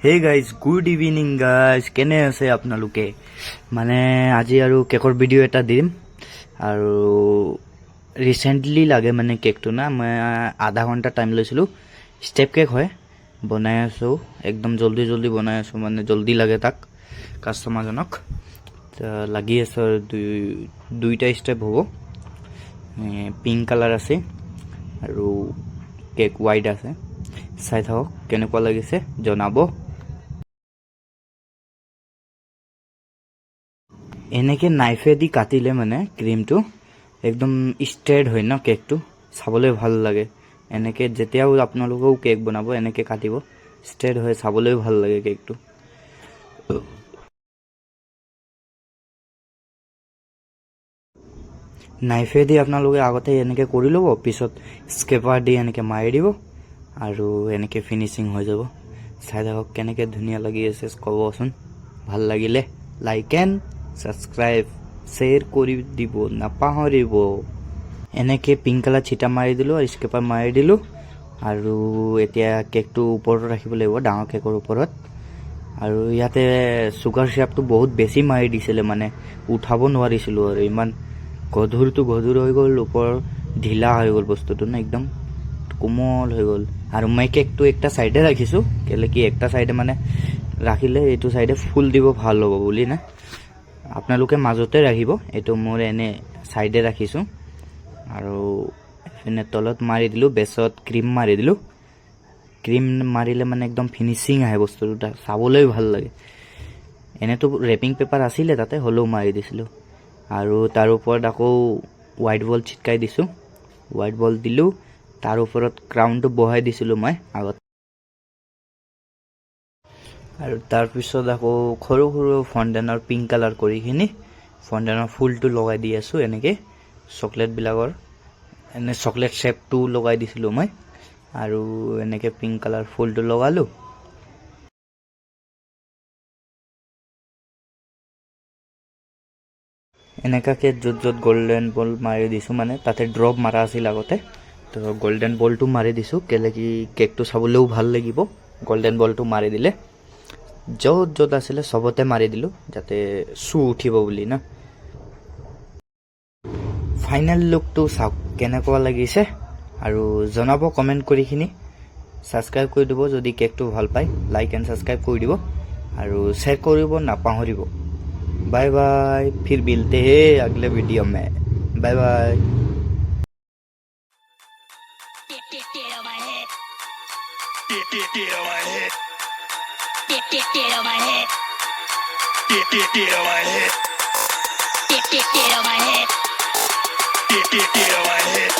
Hey guys good evening guys, কেনে আছে আপোনালোকে? মানে আজি আৰু কেকৰ ভিডিঅ' এটা দিম আৰু ৰিচেণ্টলি লাগে মানে কেকটো না, মই আধা ঘণ্টা টাইম লৈছিলোঁ। ষ্টেপ কেক হয়, বনাই আছোঁ একদম জল্দি বনাই আছোঁ, মানে জল্দি লাগে তাক কাষ্টমাৰজনক। লাগি আছোঁ আৰু দুইটা ষ্টেপ হ'ব। পিংক কালাৰ আছে আৰু কেক হোৱাইট আছে। চাই থাকক কেনেকুৱা লাগিছে, জনাব। এনেকৈ নাইফেদি কাটিলে মানে ক্ৰীমটো একদম ষ্ট্ৰেইট হয় ন, কেকটো চাবলৈ ভাল লাগে। এনেকৈ যেতিয়াও আপোনালোকেও কেক বনাব এনেকৈ কাটিব, ষ্ট্ৰেইট হয়, চাবলৈ ভাল লাগে কেকটো। নাইফেদি আপোনালোকে আগতে এনেকৈ কৰি ল'ব, পিছত স্কেপাৰ দি এনেকৈ মাৰি দিব আৰু এনেকৈ ফিনিচিং হৈ যাব। চাই থাকক কেনেকৈ ধুনীয়া লাগি আছে, ক'বচোন। ভাল লাগিলে লাইক এণ্ড ছাবস্ক্ৰাইব শ্বেয়াৰ কৰি দিব নাপাহৰিব। এনেকৈ পিংক কালাৰ চিটা মাৰি দিলোঁ আৰু স্কেপাৰ মাৰি দিলোঁ। আৰু এতিয়া কেকটো ওপৰত ৰাখিব লাগিব, ডাঙৰ কেকৰ ওপৰত। আৰু ইয়াতে চুগাৰ চিৰাপটো বহুত বেছি মাৰি দিছিলে, মানে উঠাব নোৱাৰিছিলোঁ আৰু ইমান গধুৰ হৈ গ'ল, ওপৰ ঢিলা হৈ গ'ল বস্তুটো না, একদম কোমল হৈ গ'ল। আৰু মই কেকটো একটা চাইডে ৰাখিছোঁ, কেলৈ কি একটা চাইডে মানে ৰাখিলে এইটো চাইডে ফুল দিব ভাল হ'ব বুলি না, আপোনালোকে মাজতে ৰাখিব। এইটো মোৰ এনে চাইডে ৰাখিছোঁ। আৰু এইপিনে তলত মাৰি দিলোঁ, বেছত ক্ৰীম মাৰি দিলোঁ। ক্ৰীম মাৰিলে মানে একদম ফিনিচিং আহে বস্তুটো, চাবলৈ ভাল লাগে। এনেতো ৰেপিং পেপাৰ আছিলে তাতে, হ'লেও মাৰি দিছিলোঁ। আৰু তাৰ ওপৰত আকৌ হোৱাইট বল ছিটকাই দিছোঁ, হোৱাইট বল দিলোঁ। তাৰ ওপৰত ক্ৰাউনটো বহাই দিছিলোঁ মই আগত। আৰু তাৰপিছত আকৌ সৰু ফণ্টেনৰ পিংক কালাৰ কৰিখিনি ফণ্টেনৰ ফুলটো লগাই দি আছোঁ। এনেকৈ চকলেটবিলাকৰ এনে চকলেট শ্বেপটো লগাই দিছিলোঁ মই, আৰু এনেকৈ পিংক কালাৰ ফুলটো লগালোঁ। এনেকুৱাকৈ য'ত গল্ডেন বল মাৰি দিছোঁ, মানে তাতে ড্ৰপ মাৰা আছিল আগতে, তো গল্ডেন বলটো মাৰি দিছোঁ, কেলৈ কি কেকটো চাবলৈও ভাল লাগিব। গল্ডেন বলটো মাৰি দিলে য'ত আছিলে চবতে মাৰি দিলোঁ, যাতে উঠিব বুলি না। ফাইনেল লুকটো চাওক কেনেকুৱা লাগিছে, আৰু জনাব কমেণ্ট কৰিখিনি। ছাবস্ক্ৰাইব কৰি দিব যদি কেকটো ভাল পায়, লাইক এণ্ড ছাবস্ক্ৰাইব কৰি দিব আৰু শ্বেয়াৰ কৰিব নাপাহৰিব। बाय बाय, फिर मिलते हैं अगले वीडियो में। Bye bye. Get on my head.